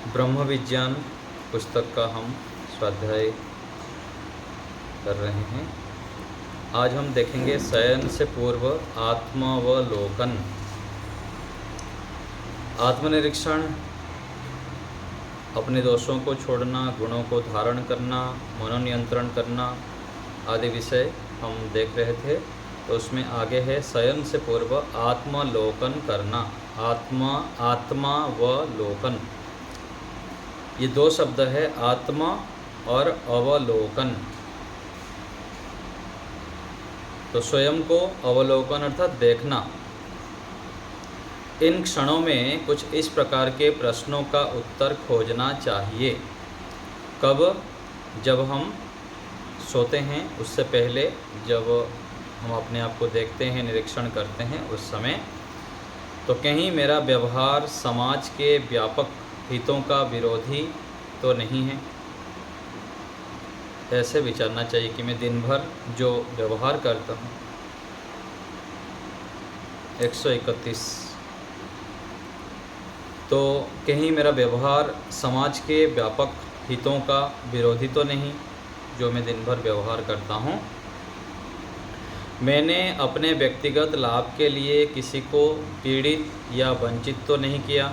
ब्रह्म विज्ञान पुस्तक का हम स्वाध्याय कर रहे हैं। आज हम देखेंगे शयन से पूर्व आत्मावलोकन। आत्मनिरीक्षण, अपने दोषों को छोड़ना, गुणों को धारण करना, मनोनियंत्रण करना आदि विषय हम देख रहे थे। तो उसमें आगे है शयन से पूर्व आत्मालोकन करना। आत्मावलोकन, ये दो शब्द है, आत्मा और अवलोकन। तो स्वयं को अवलोकन अर्थात देखना। इन क्षणों में कुछ इस प्रकार के प्रश्नों का उत्तर खोजना चाहिए। कब? जब हम सोते हैं, उससे पहले जब हम अपने आप को देखते हैं, निरीक्षण करते हैं, उस समय तो कहीं मेरा व्यवहार समाज के व्यापक हितों का विरोधी तो नहीं है। ऐसे विचारना चाहिए कि मैं दिन भर जो व्यवहार करता हूँ। 131। तो कहीं मेरा व्यवहार समाज के व्यापक हितों का विरोधी तो नहीं, जो मैं दिन भर व्यवहार करता हूँ। मैंने अपने व्यक्तिगत लाभ के लिए किसी को पीड़ित या वंचित तो नहीं किया।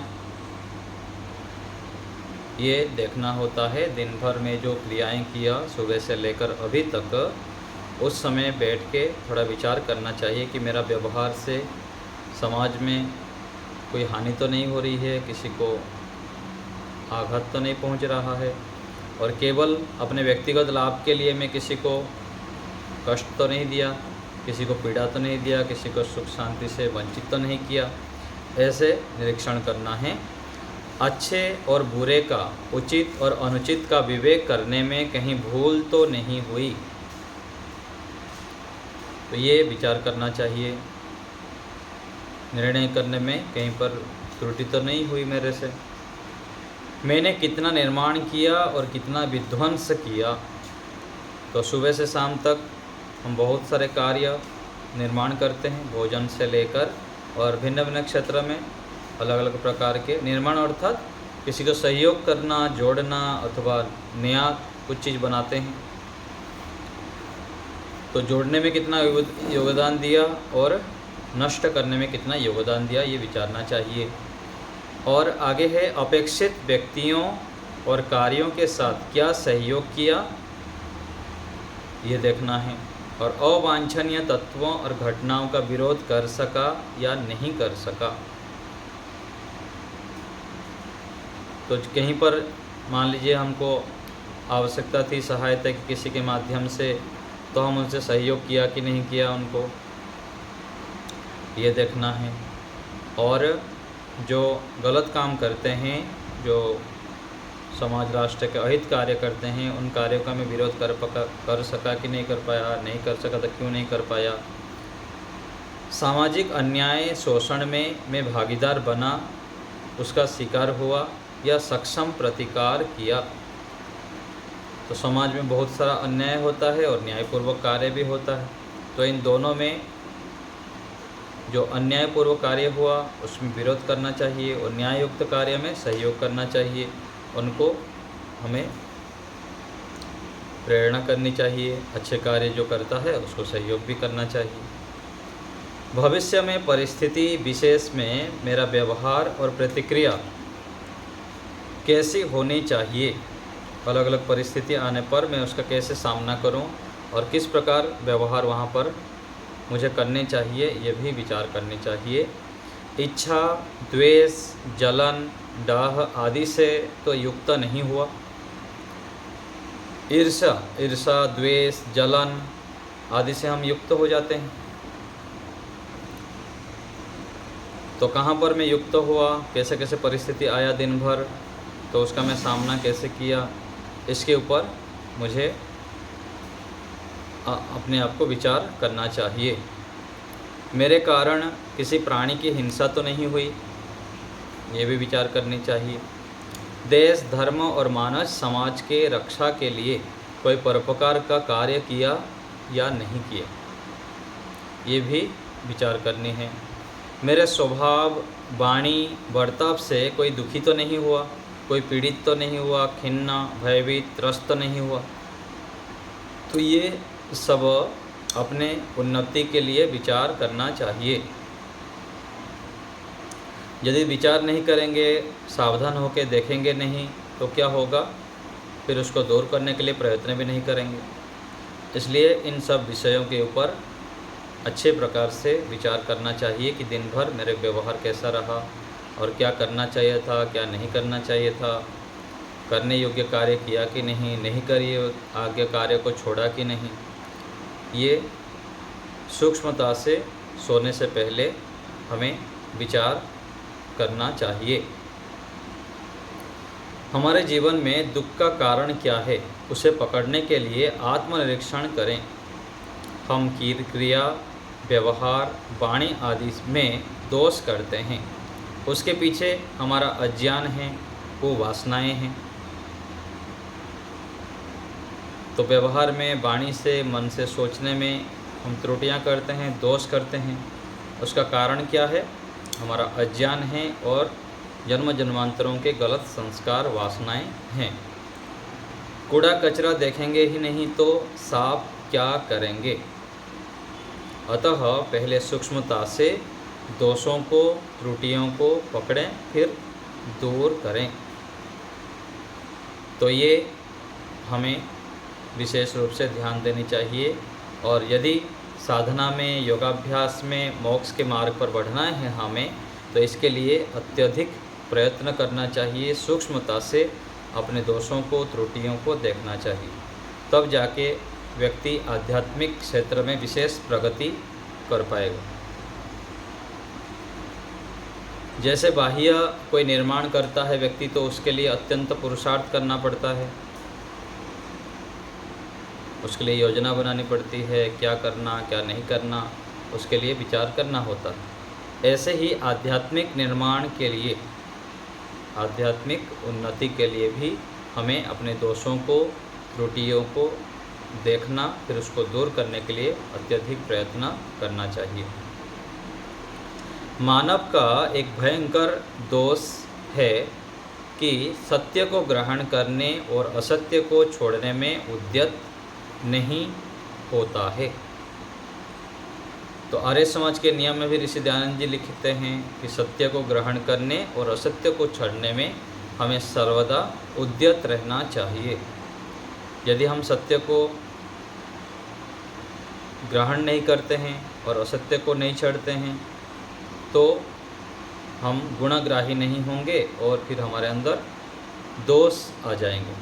ये देखना होता है। दिन भर में जो क्रियाएं किया सुबह से लेकर अभी तक, उस समय बैठ के थोड़ा विचार करना चाहिए कि मेरा व्यवहार से समाज में कोई हानि तो नहीं हो रही है, किसी को आघात तो नहीं पहुंच रहा है, और केवल अपने व्यक्तिगत लाभ के लिए मैं किसी को कष्ट तो नहीं दिया, किसी को पीड़ा तो नहीं दिया, किसी को सुख शांति से वंचित तो नहीं किया। ऐसे निरीक्षण करना है। अच्छे और बुरे का, उचित और अनुचित का विवेक करने में कहीं भूल तो नहीं हुई, तो ये विचार करना चाहिए। निर्णय करने में कहीं पर त्रुटि तो नहीं हुई मेरे से। मैंने कितना निर्माण किया और कितना विध्वंस किया। तो सुबह से शाम तक हम बहुत सारे कार्य निर्माण करते हैं, भोजन से लेकर, और भिन्न भिन्न क्षेत्र में अलग अलग प्रकार के निर्माण, अर्थात किसी को सहयोग करना, जोड़ना, अथवा नया कुछ चीज़ बनाते हैं। तो जोड़ने में कितना योगदान दिया और नष्ट करने में कितना योगदान दिया, ये विचारना चाहिए। और आगे है अपेक्षित व्यक्तियों और कार्यों के साथ क्या सहयोग किया, ये देखना है। और अवांछनीय तत्वों और घटनाओं का विरोध कर सका या नहीं कर सका। तो कहीं पर मान लीजिए हमको आवश्यकता थी सहायता की किसी के माध्यम से, तो हम उनसे सहयोग किया कि नहीं किया उनको, ये देखना है। और जो गलत काम करते हैं, जो समाज राष्ट्र के अहित कार्य करते हैं, उन कार्यों का मैं विरोध कर सका कि नहीं कर पाया, नहीं कर सका तो क्यों नहीं कर पाया। सामाजिक अन्याय शोषण में मैं भागीदार बना, उसका शिकार हुआ या सक्षम प्रतिकार किया। तो समाज में बहुत सारा अन्याय होता है और न्यायपूर्वक कार्य भी होता है। तो इन दोनों में जो अन्यायपूर्वक कार्य हुआ उसमें विरोध करना चाहिए, और न्याययुक्त कार्य में सहयोग करना चाहिए। उनको हमें प्रेरणा करनी चाहिए। अच्छे कार्य जो करता है उसको सहयोग भी करना चाहिए। भविष्य में परिस्थिति विशेष में मेरा व्यवहार और प्रतिक्रिया कैसी होनी चाहिए। अलग अलग परिस्थिति आने पर मैं उसका कैसे सामना करूं और किस प्रकार व्यवहार वहां पर मुझे करने चाहिए, ये भी विचार करनी चाहिए। इच्छा, द्वेष, जलन, डाह आदि से तो युक्त नहीं हुआ। ईर्षा, द्वेष, जलन आदि से हम युक्त हो जाते हैं। तो कहाँ पर मैं युक्त हुआ, कैसे कैसे परिस्थिति आया दिन भर, तो उसका मैं सामना कैसे किया, इसके ऊपर मुझे अपने आप को विचार करना चाहिए। मेरे कारण किसी प्राणी की हिंसा तो नहीं हुई, ये भी विचार करनी चाहिए। देश, धर्म और मानव समाज के रक्षा के लिए कोई परोपकार का कार्य किया या नहीं किया, ये भी विचार करनी है। मेरे स्वभाव, वाणी, बर्ताव से कोई दुखी तो नहीं हुआ, कोई पीड़ित तो नहीं हुआ, खिन्न, भयभीत, त्रस्त तो नहीं हुआ। तो ये सब अपने उन्नति के लिए विचार करना चाहिए। यदि विचार नहीं करेंगे, सावधान होकर देखेंगे नहीं, तो क्या होगा? फिर उसको दूर करने के लिए प्रयत्न भी नहीं करेंगे। इसलिए इन सब विषयों के ऊपर अच्छे प्रकार से विचार करना चाहिए कि दिन भर मेरे व्यवहार कैसा रहा और क्या करना चाहिए था, क्या नहीं करना चाहिए था, करने योग्य कार्य किया कि नहीं, नहीं करिए आगे कार्य को छोड़ा कि नहीं। ये सूक्ष्मता से सोने से पहले हमें विचार करना चाहिए। हमारे जीवन में दुख का कारण क्या है, उसे पकड़ने के लिए आत्मनिरीक्षण करें। हम क्रिया, व्यवहार, वाणी आदि में दोष करते हैं, उसके पीछे हमारा अज्ञान है, वो वासनाएं हैं। तो व्यवहार में, वाणी से, मन से सोचने में हम त्रुटियां करते हैं, दोष करते हैं। उसका कारण क्या है? हमारा अज्ञान है और जन्म जन्मांतरों के गलत संस्कार, वासनाएं हैं। कूड़ा कचरा देखेंगे ही नहीं तो साफ क्या करेंगे? अतः पहले सूक्ष्मता से दोषों को, त्रुटियों को पकड़ें, फिर दूर करें। तो ये हमें विशेष रूप से ध्यान देनी चाहिए। और यदि साधना में, योगाभ्यास में मोक्ष के मार्ग पर बढ़ना है हमें, तो इसके लिए अत्यधिक प्रयत्न करना चाहिए। सूक्ष्मता से अपने दोषों को, त्रुटियों को देखना चाहिए। तब जाके व्यक्ति आध्यात्मिक क्षेत्र में विशेष प्रगति कर पाएगा। जैसे बाह्य कोई निर्माण करता है व्यक्ति, तो उसके लिए अत्यंत पुरुषार्थ करना पड़ता है, उसके लिए योजना बनानी पड़ती है, क्या करना, क्या नहीं करना, उसके लिए विचार करना होता है। ऐसे ही आध्यात्मिक निर्माण के लिए, आध्यात्मिक उन्नति के लिए भी हमें अपने दोषों को, त्रुटियों को देखना, फिर उसको दूर करने के लिए अत्यधिक प्रयत्न करना चाहिए। मानव का एक भयंकर दोष है कि सत्य को ग्रहण करने और असत्य को छोड़ने में उद्यत नहीं होता है। तो आर्य समाज के नियम में भी ऋषि दयानंद जी लिखते हैं कि सत्य को ग्रहण करने और असत्य को छोड़ने में हमें सर्वदा उद्यत रहना चाहिए। यदि हम सत्य को ग्रहण नहीं करते हैं और असत्य को नहीं छोड़ते हैं, तो हम गुणग्राही नहीं होंगे और फिर हमारे अंदर दोष आ जाएंगे।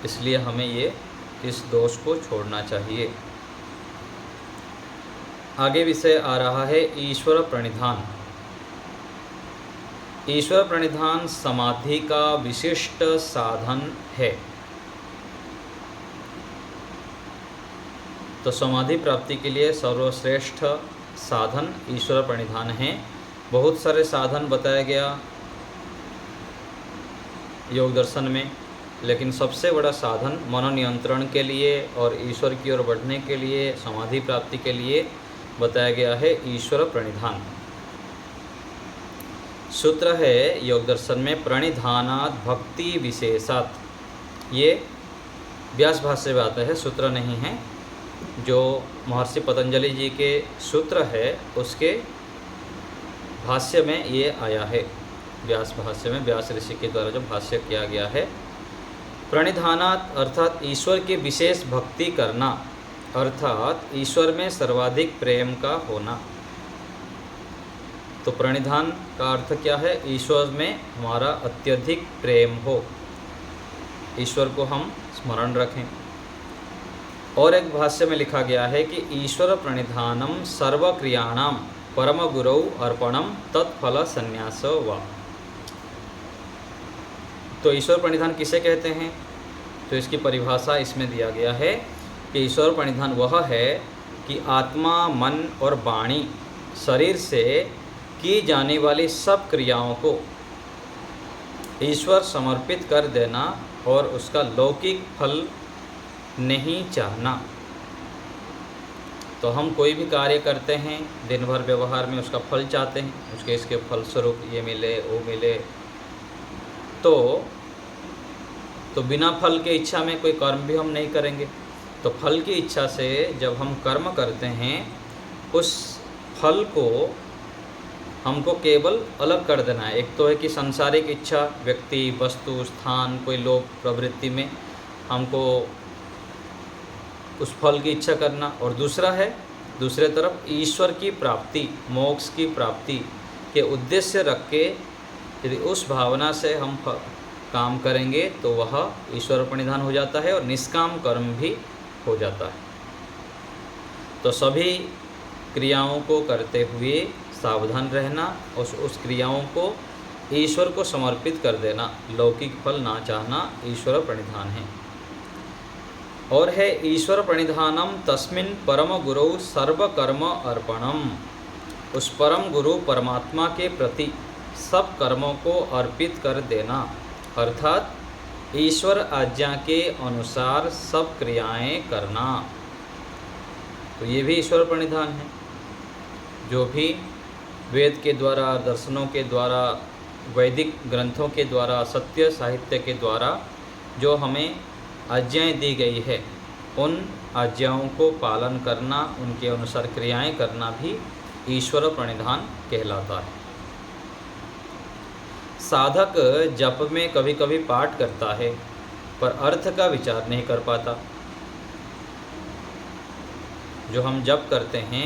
इसलिए हमें इस दोष को छोड़ना चाहिए। आगे विषय आ रहा है ईश्वर प्रणिधान। ईश्वर प्रणिधान समाधि का विशिष्ट साधन है। तो समाधि प्राप्ति के लिए सर्वश्रेष्ठ साधन ईश्वर प्रणिधान है। बहुत सारे साधन बताया गया योग दर्शन में, लेकिन सबसे बड़ा साधन मनोनियंत्रण के लिए और ईश्वर की ओर बढ़ने के लिए, समाधि प्राप्ति के लिए बताया गया है ईश्वर प्रणिधान। सूत्र है योग दर्शन में, प्रणिधानात् भक्ति विशेषात्। ये व्यास भाष्य में आता है, सूत्र नहीं है। जो महर्षि पतंजलि जी के सूत्र है उसके भाष्य में ये आया है। व्यास भाष्य में व्यास ऋषि के द्वारा जो भाष्य किया गया है, प्रणिधानात् अर्थात ईश्वर की विशेष भक्ति करना, अर्थात ईश्वर में सर्वाधिक प्रेम का होना। तो प्रणिधान का अर्थ क्या है? ईश्वर में हमारा अत्यधिक प्रेम हो, ईश्वर को हम स्मरण रखें। और एक भाष्य में लिखा गया है कि ईश्वर प्रणिधानम सर्वक्रियाणाम परम गुरौ अर्पणम तत्फल संन्यास वा। तो ईश्वर प्रणिधान किसे कहते हैं? तो इसकी परिभाषा इसमें दिया गया है कि ईश्वर प्रणिधान वह है कि आत्मा, मन और वाणी, शरीर से की जाने वाली सब क्रियाओं को ईश्वर समर्पित कर देना और उसका लौकिक फल नहीं चाहना। तो हम कोई भी कार्य करते हैं, दिन भर व्यवहार में उसका फल चाहते हैं, इसके फलस्वरूप ये मिले, वो मिले। तो तो बिना फल के इच्छा में कोई कर्म भी हम नहीं करेंगे। तो फल की इच्छा से जब हम कर्म करते हैं, उस फल को हमको केवल अलग कर देना है। एक तो है कि सांसारिक इच्छा, व्यक्ति, वस्तु, स्थान, कोई लोभ प्रवृत्ति में हमको उस फल की इच्छा करना, और दूसरा है दूसरे तरफ ईश्वर की प्राप्ति, मोक्ष की प्राप्ति के उद्देश्य रख के यदि उस भावना से हम काम करेंगे तो वह ईश्वर प्रणिधान हो जाता है और निष्काम कर्म भी हो जाता है। तो सभी क्रियाओं को करते हुए सावधान रहना और उस क्रियाओं को ईश्वर को समर्पित कर देना, लौकिक फल ना चाहना ईश्वर प्रणिधान है। और है ईश्वर प्रणिधानम तस्मिन् परम गुरु सर्वकर्म अर्पणम, उस परम गुरु परमात्मा के प्रति सब कर्मों को अर्पित कर देना, अर्थात ईश्वर आज्ञा के अनुसार सब क्रियाएं करना। तो ये भी ईश्वर प्रणिधान है। जो भी वेद के द्वारा, दर्शनों के द्वारा, वैदिक ग्रंथों के द्वारा, सत्य साहित्य के द्वारा जो हमें आज्ञाएं दी गई है, उन आज्ञाओं को पालन करना, उनके अनुसार क्रियाएं करना भी ईश्वर प्रणिधान कहलाता है। साधक जप में कभी कभी पाठ करता है पर अर्थ का विचार नहीं कर पाता। जो हम जप करते हैं,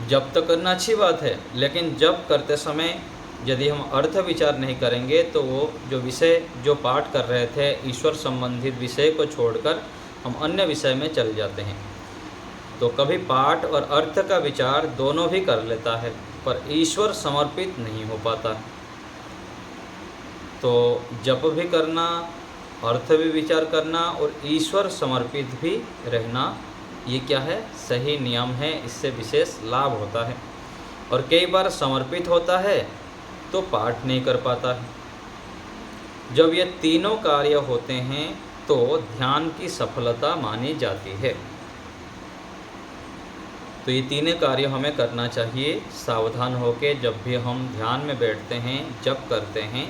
जप तो करना अच्छी बात है, लेकिन जप करते समय यदि हम अर्थ विचार नहीं करेंगे तो वो जो विषय, जो पाठ कर रहे थे, ईश्वर संबंधित विषय को छोड़कर हम अन्य विषय में चल जाते हैं। तो कभी पाठ और अर्थ का विचार दोनों भी कर लेता है पर ईश्वर समर्पित नहीं हो पाता। तो जप भी करना, अर्थ भी विचार करना और ईश्वर समर्पित भी रहना, ये क्या है, सही नियम है। इससे विशेष लाभ होता है। और कई बार समर्पित होता है तो पाठ नहीं कर पाता है। जब ये तीनों कार्य होते हैं तो ध्यान की सफलता मानी जाती है। तो ये तीनों कार्य हमें करना चाहिए सावधान होकर। जब भी हम ध्यान में बैठते हैं, जप करते हैं,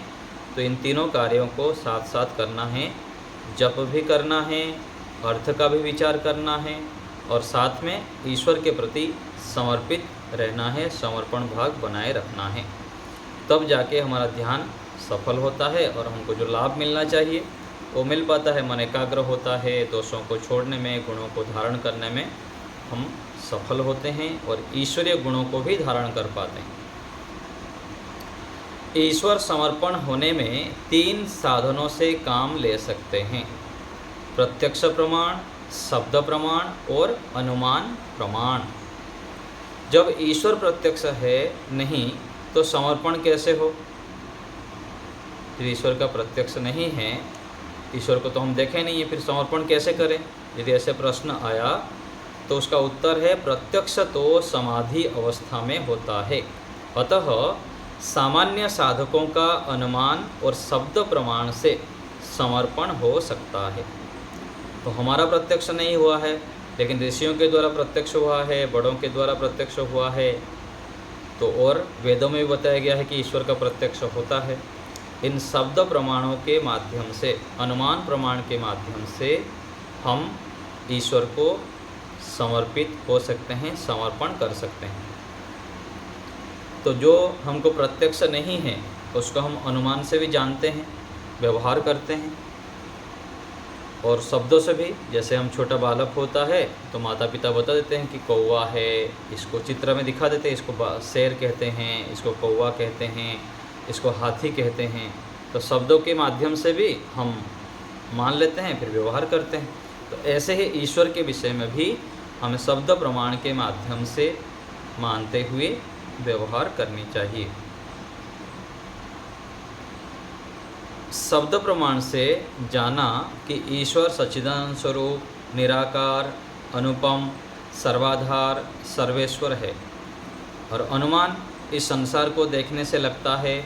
तो इन तीनों कार्यों को साथ साथ करना है। जप भी करना है, अर्थ का भी विचार करना है और साथ में ईश्वर के प्रति समर्पित रहना है, समर्पण भाव बनाए रखना है। तब जाके हमारा ध्यान सफल होता है और हमको जो लाभ मिलना चाहिए वो मिल पाता है। मन एकाग्र होता है, दोषों को छोड़ने में, गुणों को धारण करने में हम सफल होते हैं और ईश्वरीय गुणों को भी धारण कर पाते हैं। ईश्वर समर्पण होने में 3 साधनों से काम ले सकते हैं: प्रत्यक्ष प्रमाण, शब्द प्रमाण और अनुमान प्रमाण। जब ईश्वर प्रत्यक्ष है नहीं तो समर्पण कैसे हो? ईश्वर का प्रत्यक्ष नहीं है, ईश्वर को तो हम देखे नहीं है, फिर समर्पण कैसे करें? यदि ऐसे प्रश्न आया तो उसका उत्तर है प्रत्यक्ष तो समाधि अवस्था में होता है। अतः सामान्य साधकों का अनुमान और शब्द प्रमाण से समर्पण हो सकता है। तो हमारा प्रत्यक्ष नहीं हुआ है, लेकिन ऋषियों के द्वारा प्रत्यक्ष हुआ है, बड़ों के द्वारा प्रत्यक्ष हुआ है। तो और वेदों में भी बताया गया है कि ईश्वर का प्रत्यक्ष होता है। इन शब्द प्रमाणों के माध्यम से, अनुमान प्रमाण के माध्यम से हम ईश्वर को समर्पित हो सकते हैं, समर्पण कर सकते हैं। तो जो हमको प्रत्यक्ष नहीं है उसको हम अनुमान से भी जानते हैं, व्यवहार करते हैं, और शब्दों से भी। जैसे हम छोटा बालक होता है तो माता पिता बता देते हैं कि कौवा है, इसको चित्र में दिखा देते हैं, इसको शेर कहते हैं, इसको कौवा कहते हैं, इसको हाथी कहते हैं। तो शब्दों के माध्यम से भी हम मान लेते हैं, फिर व्यवहार करते हैं। तो ऐसे ही ईश्वर के विषय में भी हमें शब्द प्रमाण के माध्यम से मानते हुए व्यवहार करनी चाहिए। शब्द प्रमाण से जाना कि ईश्वर सच्चिदानंद स्वरूप, निराकार, अनुपम, सर्वाधार, सर्वेश्वर है। और अनुमान, इस संसार को देखने से लगता है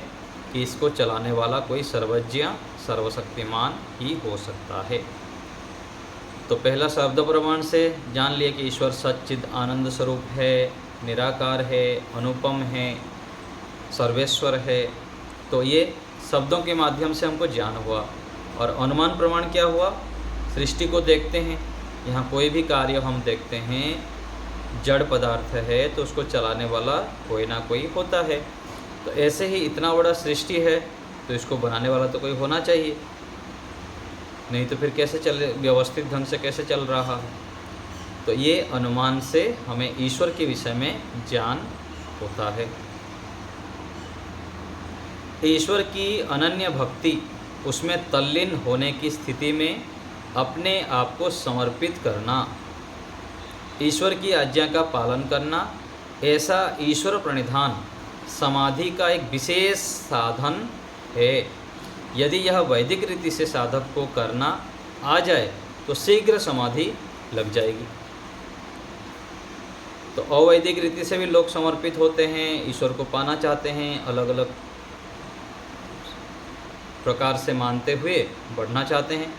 कि इसको चलाने वाला कोई सर्वज्ञ, सर्वशक्तिमान ही हो सकता है। तो पहला शब्द प्रमाण से जान लिया कि ईश्वर सच्चिद आनंद स्वरूप है, निराकार है, अनुपम है, सर्वेश्वर है। तो ये शब्दों के माध्यम से हमको ज्ञान हुआ। और अनुमान प्रमाण क्या हुआ? सृष्टि को देखते हैं, यहाँ कोई भी कार्य हम देखते हैं, जड़ पदार्थ है तो उसको चलाने वाला कोई ना कोई होता है। तो ऐसे ही इतना बड़ा सृष्टि है तो इसको बनाने वाला तो कोई होना चाहिए, नहीं तो फिर कैसे चले, व्यवस्थित ढंग से कैसे चल रहा है। तो ये अनुमान से हमें ईश्वर के विषय में ज्ञान होता है। ईश्वर की अनन्य भक्ति, उसमें तल्लीन होने की स्थिति में अपने आप को समर्पित करना, ईश्वर की आज्ञा का पालन करना, ऐसा ईश्वर प्रणिधान समाधि का एक विशेष साधन है। यदि यह वैदिक रीति से साधक को करना आ जाए तो शीघ्र समाधि लग जाएगी। तो अवैदिक रीति से भी लोग समर्पित होते हैं, ईश्वर को पाना चाहते हैं, अलग अलग प्रकार से मानते हुए बढ़ना चाहते हैं,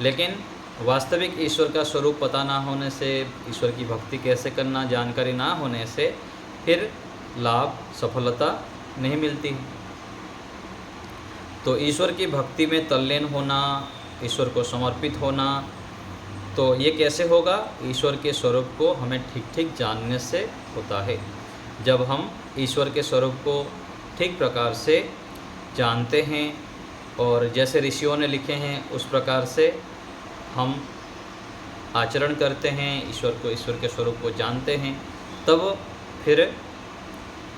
लेकिन वास्तविक ईश्वर का स्वरूप पता ना होने से, ईश्वर की भक्ति कैसे करना जानकारी ना होने से फिर लाभ, सफलता नहीं मिलती। तो ईश्वर की भक्ति में तल्लीन होना, ईश्वर को समर्पित होना, तो ये कैसे होगा? ईश्वर के स्वरूप को हमें ठीक ठीक जानने से होता है। जब हम ईश्वर के स्वरूप को ठीक प्रकार से जानते हैं और जैसे ऋषियों ने लिखे हैं उस प्रकार से हम आचरण करते हैं, ईश्वर के स्वरूप को जानते हैं, तब फिर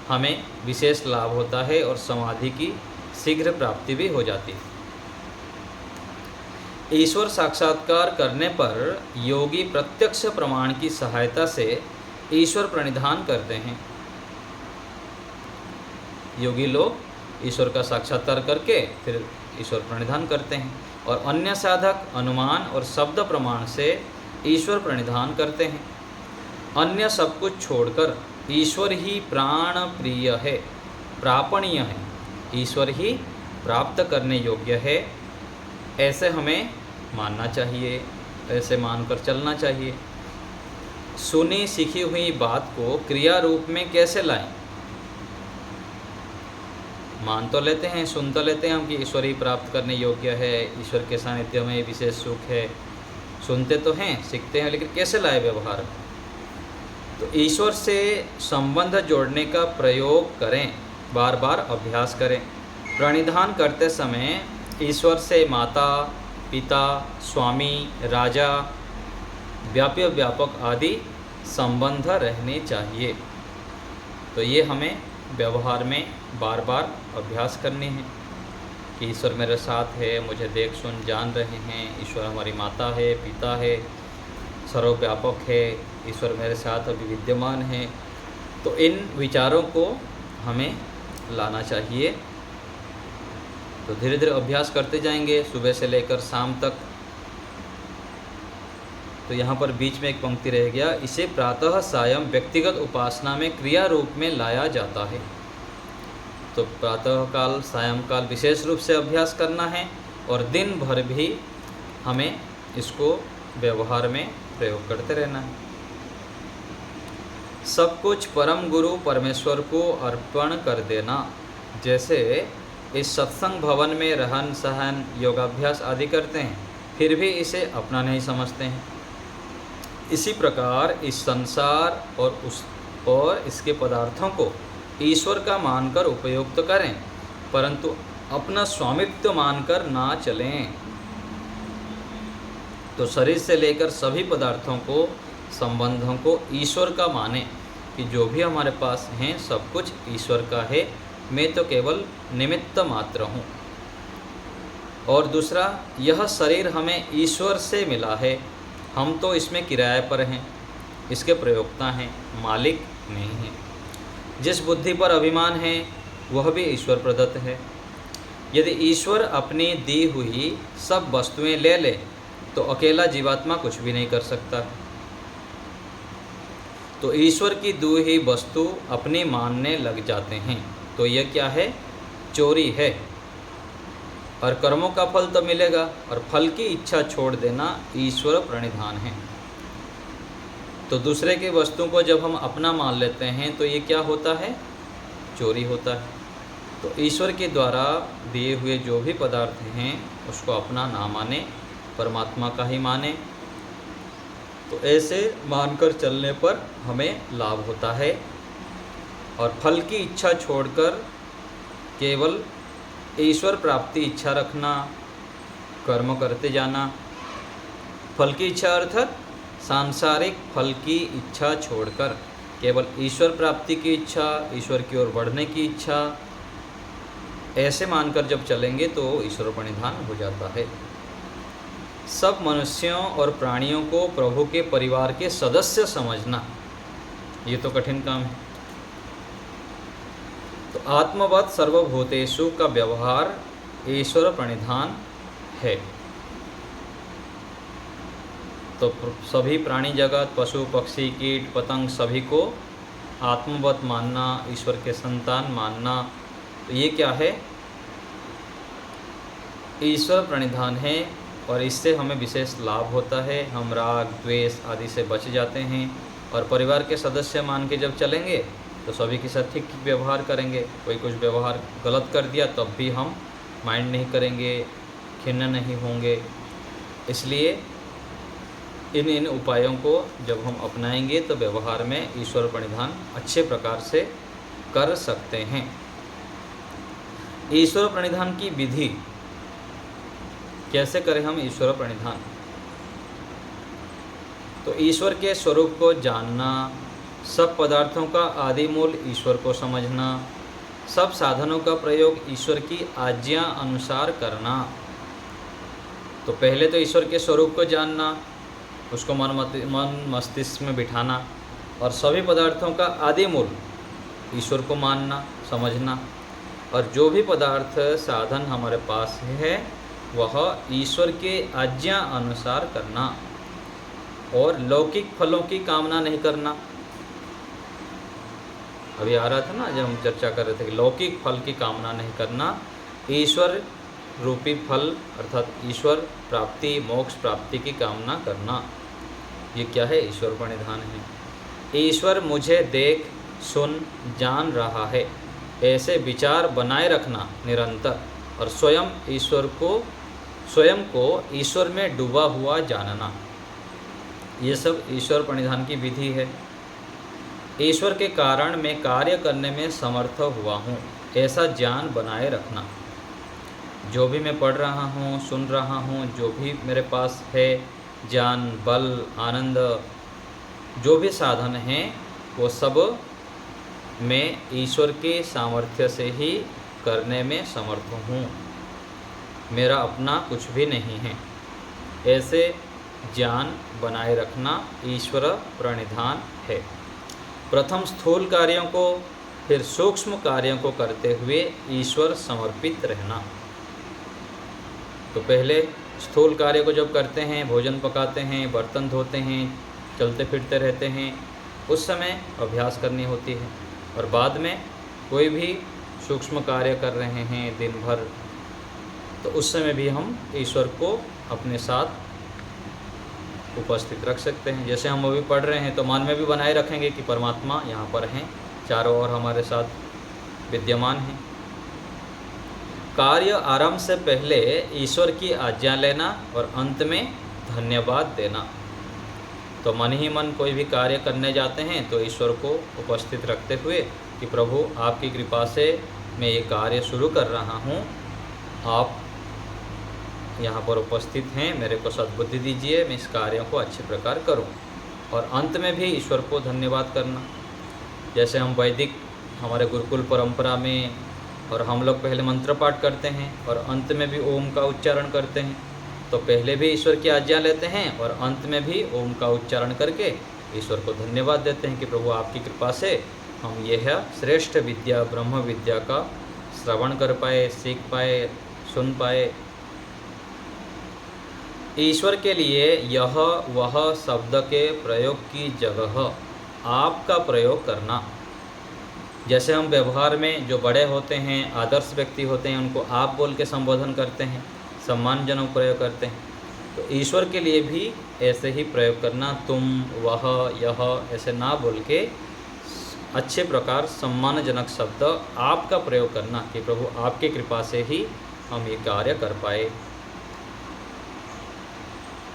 हमें विशेष लाभ होता है और समाधि की शीघ्र प्राप्ति भी हो जाती है। ईश्वर साक्षात्कार करने पर योगी प्रत्यक्ष प्रमाण की सहायता से ईश्वर प्रणिधान करते हैं। योगी लोग ईश्वर का साक्षात्कार करके फिर ईश्वर प्रणिधान करते हैं, और अन्य साधक अनुमान और शब्द प्रमाण से ईश्वर प्रणिधान करते हैं। अन्य सब कुछ छोड़कर ईश्वर ही प्राण प्रिय है, प्रापणीय है, ईश्वर ही प्राप्त करने योग्य है, ऐसे हमें मानना चाहिए, ऐसे मानकर चलना चाहिए। सुनी सीखी हुई बात को क्रिया रूप में कैसे लाएं? मान तो लेते हैं, सुन तो लेते हैं हम कि ईश्वर ही प्राप्त करने योग्य है, ईश्वर के सानिध्य में विशेष सुख है, सुनते तो हैं, सीखते हैं, लेकिन कैसे लाए व्यवहार? तो ईश्वर से संबंध जोड़ने का प्रयोग करें, बार बार अभ्यास करें। प्रणिधान करते समय ईश्वर से माता, पिता, स्वामी, राजा, व्याप्य व्यापक आदि संबंध रहने चाहिए। तो ये हमें व्यवहार में बार बार अभ्यास करने हैं कि ईश्वर मेरे साथ है, मुझे देख सुन जान रहे हैं, ईश्वर हमारी माता है, पिता है, सर्वव्यापक है, ईश्वर मेरे साथ अभी विद्यमान है। तो इन विचारों को हमें लाना चाहिए। तो धीरे धीरे अभ्यास करते जाएंगे सुबह से लेकर शाम तक। तो यहाँ पर बीच में एक पंक्ति रह गया, इसे प्रातः सायं व्यक्तिगत उपासना में क्रिया रूप में लाया जाता है। तो प्रातः काल, सायंकाल विशेष रूप से अभ्यास करना है और दिन भर भी हमें इसको व्यवहार में प्रयोग करते रहना है। सब कुछ परम गुरु परमेश्वर को अर्पण कर देना। जैसे इस सत्संग भवन में रहन सहन, योगाभ्यास आदि करते हैं, फिर भी इसे अपना नहीं समझते हैं। इसी प्रकार इस संसार और इसके पदार्थों को ईश्वर का मानकर उपयुक्त करें, परंतु अपना स्वामित्व मानकर ना चलें। तो शरीर से लेकर सभी पदार्थों को, संबंधों को ईश्वर का माने कि जो भी हमारे पास हैं सब कुछ ईश्वर का है, मैं तो केवल निमित्त मात्र हूँ। और दूसरा, यह शरीर हमें ईश्वर से मिला है, हम तो इसमें किराए पर हैं, इसके प्रयोक्ता हैं, मालिक नहीं हैं। जिस बुद्धि पर अभिमान है वह भी ईश्वर प्रदत्त है। यदि ईश्वर अपनी दी हुई सब वस्तुएं ले ले तो अकेला जीवात्मा कुछ भी नहीं कर सकता। तो ईश्वर की दी हुई वस्तु अपनी मानने लग जाते हैं, तो यह क्या है? चोरी है। और कर्मों का फल तो मिलेगा, और फल की इच्छा छोड़ देना ईश्वर प्रणिधान है। तो दूसरे की वस्तु को जब हम अपना मान लेते हैं तो ये क्या होता है? चोरी होता है। तो ईश्वर के द्वारा दिए हुए जो भी पदार्थ हैं उसको अपना ना माने, परमात्मा का ही माने। तो ऐसे मानकर चलने पर हमें लाभ होता है। और फल की इच्छा छोड़कर केवल ईश्वर प्राप्ति इच्छा रखना, कर्म करते जाना। फल की इच्छा अर्थात सांसारिक फल की इच्छा छोड़कर केवल ईश्वर प्राप्ति की इच्छा, ईश्वर की ओर बढ़ने की इच्छा, ऐसे मानकर जब चलेंगे तो ईश्वर प्रणिधान हो जाता है। सब मनुष्यों और प्राणियों को प्रभु के परिवार के सदस्य समझना, ये तो कठिन काम है। तो आत्मवत् सर्वभूतेषु का व्यवहार ईश्वर प्रणिधान है। तो सभी प्राणी जगत, पशु पक्षी, कीट पतंग, सभी को आत्मवत् मानना, ईश्वर के संतान मानना, तो ये क्या है? ईश्वर प्रणिधान है। और इससे हमें विशेष लाभ होता है। हम राग द्वेष आदि से बच जाते हैं। और परिवार के सदस्य मान के जब चलेंगे तो सभी के साथ ठीक ठीक व्यवहार करेंगे। कोई कुछ व्यवहार गलत कर दिया तब भी हम माइंड नहीं करेंगे, खिन्न नहीं होंगे। इसलिए इन उपायों को जब हम अपनाएंगे तो व्यवहार में ईश्वर प्रणिधान अच्छे प्रकार से कर सकते हैं। ईश्वर प्रणिधान की विधि कैसे करें हम ईश्वर प्रणिधान? तो ईश्वर के स्वरूप को जानना, सब पदार्थों का आदि मूल ईश्वर को समझना, सब साधनों का प्रयोग ईश्वर की आज्ञा अनुसार करना। तो पहले तो ईश्वर के स्वरूप को जानना, उसको मन मस्तिष्क में बिठाना, और सभी पदार्थों का आदि मूल ईश्वर को मानना, समझना। और जो भी पदार्थ साधन हमारे पास है वह ईश्वर के आज्ञा अनुसार करना, और लौकिक फलों की कामना नहीं करना। अभी आ रहा था ना जब हम चर्चा कर रहे थे कि लौकिक फल की कामना नहीं करना, ईश्वर रूपी फल अर्थात ईश्वर प्राप्ति, मोक्ष प्राप्ति की कामना करना। ये क्या है? ईश्वर प्रणिधान है। ईश्वर मुझे देख सुन जान रहा है, ऐसे विचार बनाए रखना निरंतर, और स्वयं को ईश्वर में डूबा हुआ जानना। ये सब ईश्वर प्रणिधान की विधि है। ईश्वर के कारण मैं कार्य करने में समर्थ हुआ हूँ, ऐसा ज्ञान बनाए रखना। जो भी मैं पढ़ रहा हूँ, सुन रहा हूँ, जो भी मेरे पास है, ज्ञान, बल, आनंद, जो भी साधन हैं, वो सब मैं ईश्वर के सामर्थ्य से ही करने में समर्थ हूँ। मेरा अपना कुछ भी नहीं है। ऐसे ज्ञान बनाए रखना ईश्वर प्रणिधान है। प्रथम स्थूल कार्यों को, फिर सूक्ष्म कार्यों को करते हुए ईश्वर समर्पित रहना। तो पहले स्थूल कार्य को जब करते हैं, भोजन पकाते हैं, बर्तन धोते हैं, चलते फिरते रहते हैं, उस समय अभ्यास करनी होती है। और बाद में कोई भी सूक्ष्म कार्य कर रहे हैं दिन भर, तो उस समय भी हम ईश्वर को अपने साथ उपस्थित रख सकते हैं। जैसे हम अभी पढ़ रहे हैं तो मन में भी बनाए रखेंगे कि परमात्मा यहाँ पर हैं, चारों ओर हमारे साथ विद्यमान हैं। कार्य आरंभ से पहले ईश्वर की आज्ञा लेना और अंत में धन्यवाद देना। तो मन ही मन कोई भी कार्य करने जाते हैं तो ईश्वर को उपस्थित रखते हुए कि प्रभु आपकी कृपा से मैं ये कार्य शुरू कर रहा हूँ, आप यहाँ पर उपस्थित हैं, मेरे को सद्बुद्धि दीजिए, मैं इस कार्यों को अच्छे प्रकार करूँ। और अंत में भी ईश्वर को धन्यवाद करना। जैसे हम वैदिक हमारे गुरुकुल परंपरा में, और हम लोग पहले मंत्र पाठ करते हैं और अंत में भी ओम का उच्चारण करते हैं। तो पहले भी ईश्वर की आज्ञा लेते हैं और अंत में भी ओम का उच्चारण करके ईश्वर को धन्यवाद देते हैं कि प्रभु आपकी कृपा से हम यह श्रेष्ठ विद्या, ब्रह्म विद्या का श्रवण कर पाए, सीख पाए, सुन पाए। ईश्वर के लिए यह वह शब्द के प्रयोग की जगह आपका प्रयोग करना। जैसे हम व्यवहार में जो बड़े होते हैं, आदर्श व्यक्ति होते हैं, उनको आप बोल के संबोधन करते हैं, सम्मानजनक प्रयोग करते हैं। तो ईश्वर के लिए भी ऐसे ही प्रयोग करना, तुम, वह, यह ऐसे ना बोल के अच्छे प्रकार सम्मानजनक शब्द आपका प्रयोग करना कि प्रभु आपकी कृपा से ही हम ये कार्य कर पाए।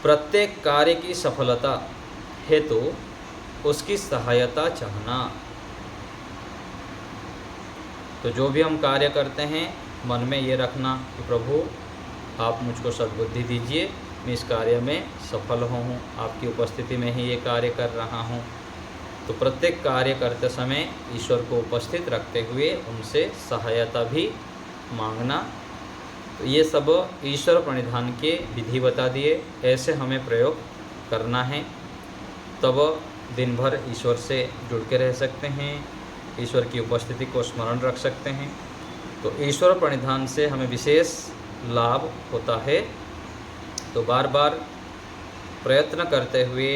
प्रत्येक कार्य की सफलता हेतु उसकी सहायता चाहना। तो जो भी हम कार्य करते हैं मन में ये रखना कि प्रभु आप मुझको सद्बुद्धि दीजिए, मैं इस कार्य में सफल हूँ, आपकी उपस्थिति में ही ये कार्य कर रहा हूँ। तो प्रत्येक कार्य करते समय ईश्वर को उपस्थित रखते हुए उनसे सहायता भी मांगना। तो ये सब ईश्वर प्रणिधान के विधि बता दिए, ऐसे हमें प्रयोग करना है, तब दिन भर ईश्वर से जुड़ के रह सकते हैं, ईश्वर की उपस्थिति को स्मरण रख सकते हैं। तो ईश्वर प्रणिधान से हमें विशेष लाभ होता है। तो बार बार प्रयत्न करते हुए,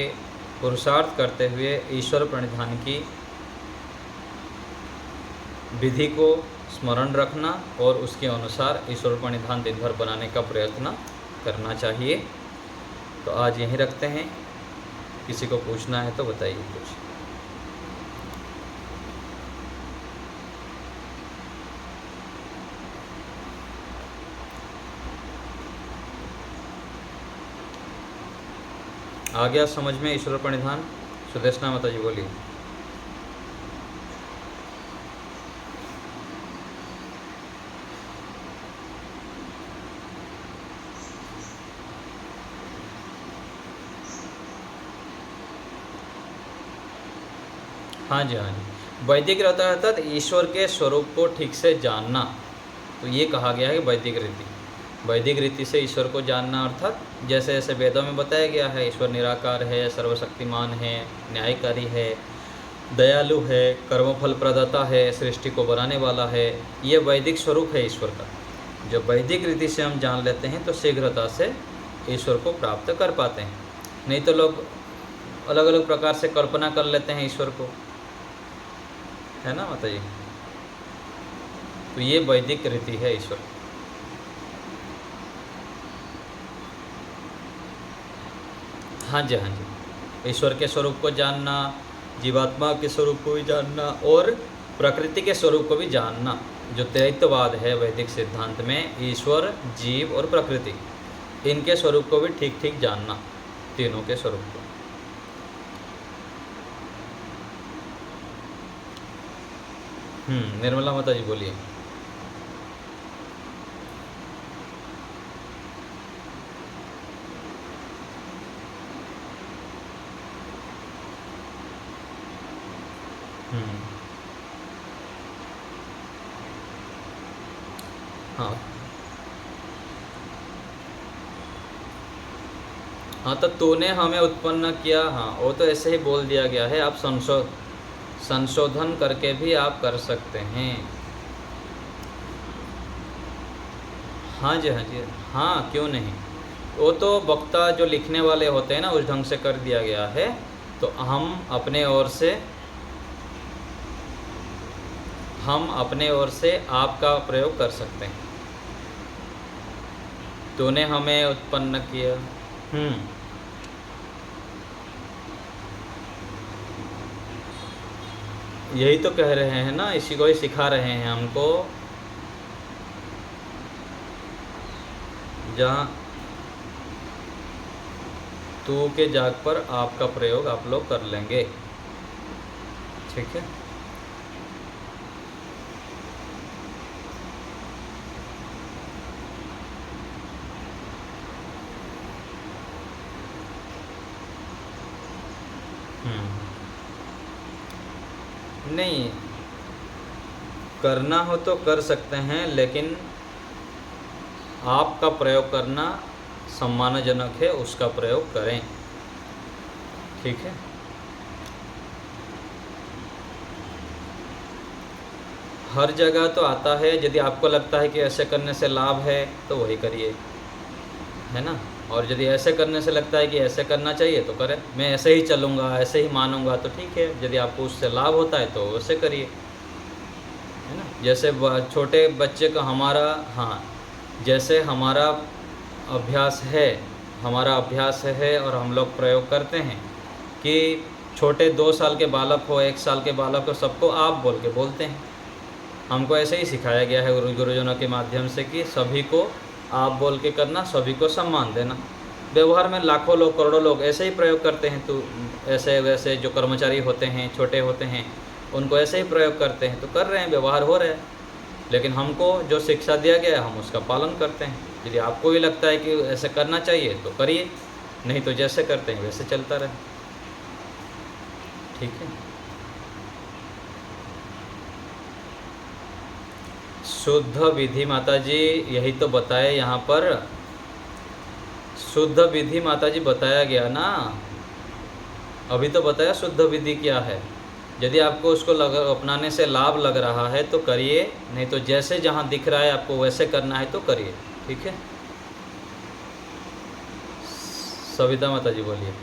पुरुषार्थ करते हुए ईश्वर प्रणिधान की विधि को स्मरण रखना और उसके अनुसार ईश्वर प्रणिधान दिन भर बनाने का प्रयत्न करना चाहिए। तो आज यहीं रखते हैं, किसी को पूछना है तो बताइए कुछ। आ गया समझ में ईश्वर प्रणिधान? सुदेशना माता जी बोलिए। हाँ जी, हाँ जी। वैदिक रहता है अर्थात ईश्वर के स्वरूप को ठीक से जानना। तो ये कहा गया है कि वैदिक रीति, वैदिक रीति से ईश्वर को जानना, अर्थात जैसे जैसे वेदों में बताया गया है ईश्वर निराकार है, सर्वशक्तिमान है, न्यायकारी है, दयालु है, कर्मफल प्रदाता है, सृष्टि को बनाने वाला है। ये वैदिक स्वरूप है ईश्वर का। जब वैदिक रीति से हम जान लेते हैं तो शीघ्रता से ईश्वर को प्राप्त कर पाते हैं। नहीं तो लोग अलग अलग प्रकार से कल्पना कर लेते हैं ईश्वर को, है ना माता जी। तो ये वैदिक रीति है ईश्वर। हाँ जी, हाँ जी। ईश्वर के स्वरूप को जानना, जीवात्मा के स्वरूप को भी जानना और प्रकृति के स्वरूप को भी जानना। जो त्रैतवाद है वैदिक सिद्धांत में, ईश्वर, जीव और प्रकृति, इनके स्वरूप को भी ठीक ठीक जानना, तीनों के स्वरूप को। निर्मला माता जी बोलिए। हाँ हाँ, तो तूने हमें उत्पन्न किया, हाँ वो तो ऐसे ही बोल दिया गया है। आप संशोधन करके भी आप कर सकते हैं। हाँ जी, हाँ जी, हाँ क्यों नहीं। वो तो वक्ता जो लिखने वाले होते हैं ना, उस ढंग से कर दिया गया है। तो हम अपने ओर से आपका प्रयोग कर सकते हैं। तूने हमें उत्पन्न किया। यही तो कह रहे हैं ना, इसी को ही सिखा रहे हैं हमको। जहाँ तू के जाग पर आपका प्रयोग आप लोग कर लेंगे, ठीक है। नहीं करना हो तो कर सकते हैं, लेकिन आपका प्रयोग करना सम्मानजनक है, उसका प्रयोग करें, ठीक है। हर जगह तो आता है, यदि आपको लगता है कि ऐसे करने से लाभ है तो वही करिए, है ना। और यदि ऐसे करने से लगता है कि ऐसे करना चाहिए तो करें। मैं ऐसे ही चलूँगा, ऐसे ही मानूंगा तो ठीक है। यदि आपको उससे लाभ होता है तो वैसे करिए, है ना। जैसे छोटे बच्चे का जैसे हमारा अभ्यास है और हम लोग प्रयोग करते हैं कि छोटे 2 साल के बालक हो, 1 साल के बालक हो, सबको आप बोल के बोलते हैं। हमको ऐसे ही सिखाया गया है गुरुजनों के माध्यम से कि सभी को आप बोल के करना, सभी को सम्मान देना। व्यवहार में लाखों लोग, करोड़ों लोग ऐसे ही प्रयोग करते हैं। तो ऐसे वैसे जो कर्मचारी होते हैं, छोटे होते हैं, उनको ऐसे ही प्रयोग करते हैं, तो कर रहे हैं, व्यवहार हो रहा है। लेकिन हमको जो शिक्षा दिया गया है हम उसका पालन करते हैं। यदि आपको भी लगता है कि ऐसे करना चाहिए तो करिए, नहीं तो जैसे करते हैं वैसे चलता रहे। ठीक है। शुद्ध विधि माताजी यही तो बताए यहाँ पर, शुद्ध विधि माताजी बताया गया ना, अभी तो बताया शुद्ध विधि क्या है। यदि आपको उसको अपनाने से लाभ लग रहा है तो करिए, नहीं तो जैसे जहाँ दिख रहा है आपको वैसे करना है तो करिए। ठीक है। सविता माताजी बोलिए।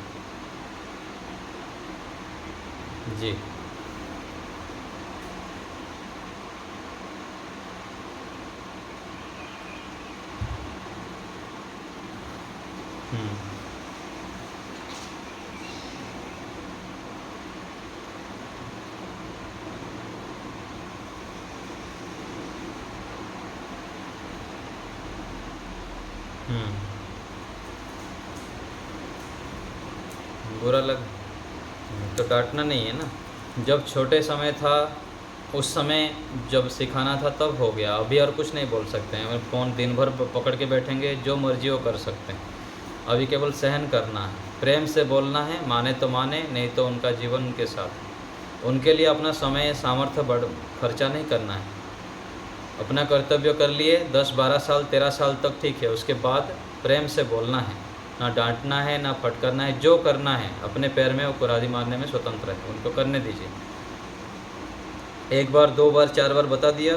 जी। बुरा लग तो डांटना नहीं है ना। जब छोटे समय था उस समय जब सिखाना था तब हो गया, अभी और कुछ नहीं बोल सकते हैं। फ़ोन दिन भर पकड़ के बैठेंगे, जो मर्जी वो कर सकते हैं। अभी केवल सहन करना है, प्रेम से बोलना है, माने तो माने, नहीं तो उनका जीवन उनके साथ। उनके लिए अपना समय सामर्थ्य खर्चा नहीं करना है। अपना कर्तव्य कर लिए 10-12 साल 13 साल तक ठीक है, उसके बाद प्रेम से बोलना है, ना डांटना है ना फटकारना है। जो करना है अपने पैर में वो कुरादी मारने में स्वतंत्र है, उनको करने दीजिए। 1 बार 2 बार 4 बार बता दिया,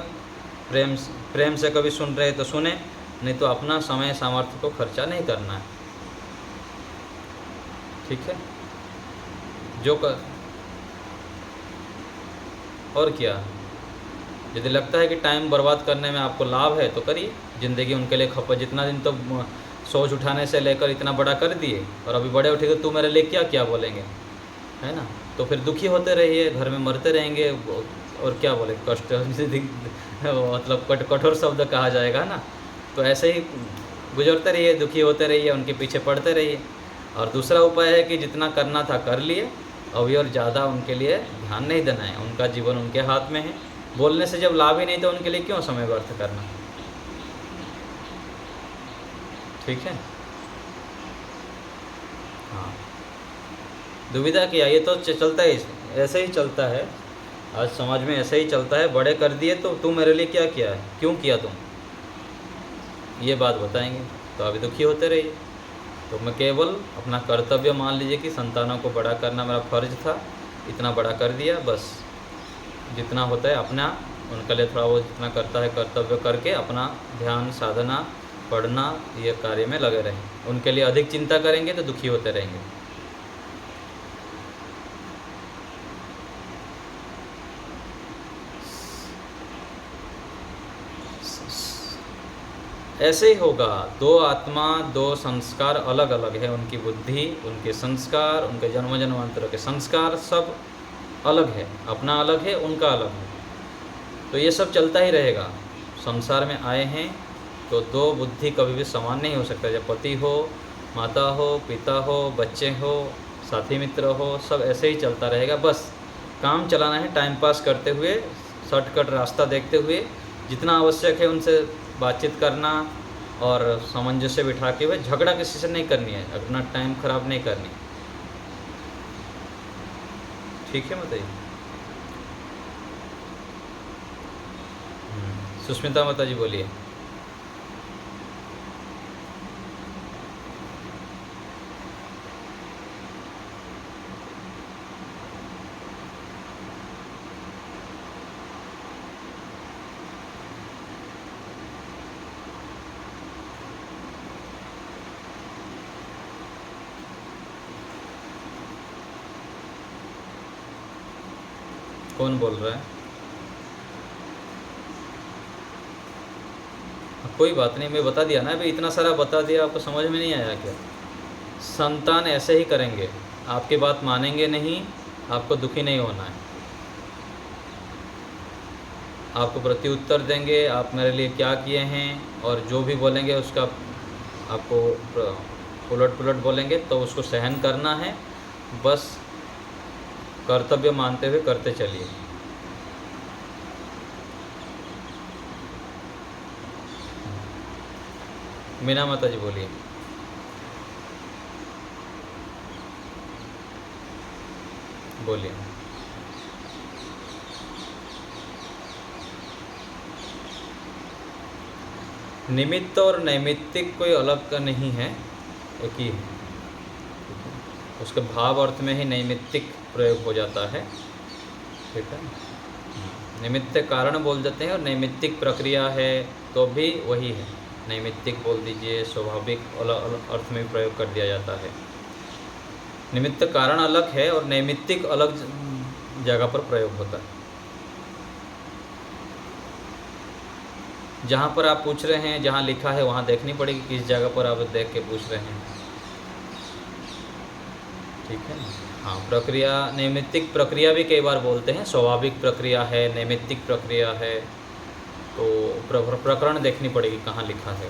प्रेम से कभी सुन रहे तो सुने, नहीं तो अपना समय सामर्थ्य को खर्चा नहीं करना है। ठीक है। जो कर और क्या, यदि लगता है कि टाइम बर्बाद करने में आपको लाभ है तो करिए। ज़िंदगी उनके लिए खपत, जितना दिन तो सोच उठाने से लेकर इतना बड़ा कर दिए, और अभी बड़े उठे तो तू मेरे लिए क्या क्या बोलेंगे, है ना। तो फिर दुखी होते रहिए, घर में मरते रहेंगे, और क्या बोले, कष्ट मतलब कठोर शब्द कहा जाएगा ना। तो ऐसे ही गुजरते रहिए, दुखी होते रहिए, उनके पीछे पड़ते रहिए। और दूसरा उपाय है कि जितना करना था कर लिए, अभी और ज़्यादा उनके लिए ध्यान नहीं देना है। उनका जीवन उनके हाथ में है। बोलने से जब लाभ ही नहीं तो उनके लिए क्यों समय व्यर्थ करना। ठीक है। हाँ, दुविधा क्या, ये तो चलता है, ऐसे ही चलता है। आज समाज में ऐसे ही चलता है। बड़े कर दिए तो तू मेरे लिए क्या किया है, क्यों किया तुम, ये बात बताएंगे तो अभी दुखी होते रहिए। तो मैं केवल अपना कर्तव्य मान लीजिए कि संतानों को बड़ा करना मेरा फर्ज था, इतना बड़ा कर दिया बस। जितना होता है अपना उनके लिए थोड़ा वो जितना करता है कर्तव्य करके अपना ध्यान साधना पढ़ना ये कार्य में लगे रहें। उनके लिए अधिक चिंता करेंगे तो दुखी होते रहेंगे। ऐसे ही होगा। 2 आत्मा 2 संस्कार अलग अलग है, उनकी बुद्धि, उनके संस्कार, उनके जन्म जन्मांतरों के संस्कार सब अलग है। अपना अलग है, उनका अलग है। तो ये सब चलता ही रहेगा। संसार में आए हैं तो 2 बुद्धि कभी भी समान नहीं हो सकता। जब पति हो, माता हो, पिता हो, बच्चे हो, साथी मित्र हो, सब ऐसे ही चलता रहेगा। बस काम चलाना है, टाइम पास करते हुए, शॉर्टकट रास्ता देखते हुए। जितना आवश्यक है उनसे बातचीत करना और सामंजस्य बिठा के हुए, झगड़ा किसी से नहीं करनी है, अपना टाइम खराब नहीं करनी। ठीक है बताइए। सुष्मिता माता जी बोलिए। कौन बोल रहा है? कोई बात नहीं, मैं बता दिया ना अभी, इतना सारा बता दिया, आपको समझ में नहीं आया क्या? संतान ऐसे ही करेंगे, आपकी बात मानेंगे नहीं, आपको दुखी नहीं होना है। आपको प्रत्युत्तर देंगे, आप मेरे लिए क्या किए हैं, और जो भी बोलेंगे उसका आपको उलट पुलट बोलेंगे, तो उसको सहन करना है। बस कर्तव्य मानते हुए करते चलिए। मीना माता जी बोलिए। बोलिए। निमित्त और नैमित्तिक कोई अलग का नहीं है, एक ही है। उसके भाव अर्थ में ही नैमित्तिक प्रयोग हो जाता है, ठीक है। निमित्त कारण बोल देते हैं, और नैमित्तिक प्रक्रिया है तो भी वही है। नैमित्तिक बोल दीजिए, स्वाभाविक अलग अर्थ में प्रयोग कर दिया जाता है। निमित्त कारण अलग है और नैमित्तिक अलग जगह पर प्रयोग होता है। जहाँ पर आप पूछ रहे हैं, जहाँ लिखा है वहाँ देखनी पड़ेगी किस जगह पर आप देख के पूछ रहे हैं, ठीक है। हाँ, प्रक्रिया, नैमित्तिक प्रक्रिया भी कई बार बोलते हैं। स्वाभाविक प्रक्रिया है, नैमित्तिक प्रक्रिया है, तो प्रकरण देखनी पड़ेगी कहाँ लिखा है।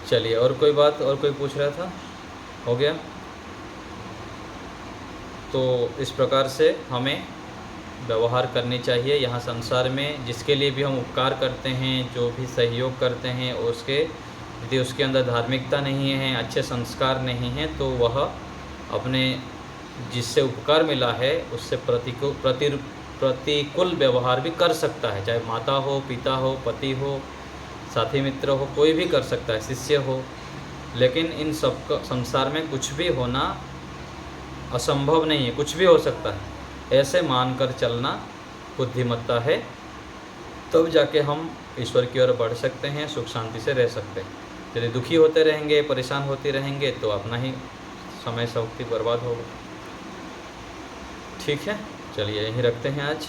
चलिए, और कोई बात, और कोई पूछ रहा था? हो गया। तो इस प्रकार से हमें व्यवहार करनी चाहिए यहाँ संसार में। जिसके लिए भी हम उपकार करते हैं, जो भी सहयोग करते हैं, उसके यदि उसके अंदर धार्मिकता नहीं है, अच्छे संस्कार नहीं हैं, तो वह अपने जिससे उपकार मिला है उससे प्रतिकूल व्यवहार भी कर सकता है। चाहे माता हो, पिता हो, पति हो, साथी मित्र हो, कोई भी कर सकता है, शिष्य हो। लेकिन इन सब का संसार में कुछ भी होना असंभव नहीं है, कुछ भी हो सकता है। ऐसे मानकर चलना बुद्धिमत्ता है, तब जाके हम ईश्वर की ओर बढ़ सकते हैं, सुख शांति से रह सकते हैं। यदि दुखी होते रहेंगे, परेशान होते रहेंगे, तो अपना ही समय शक्ति बर्बाद होगा। ठीक है, चलिए यहीं रखते हैं आज।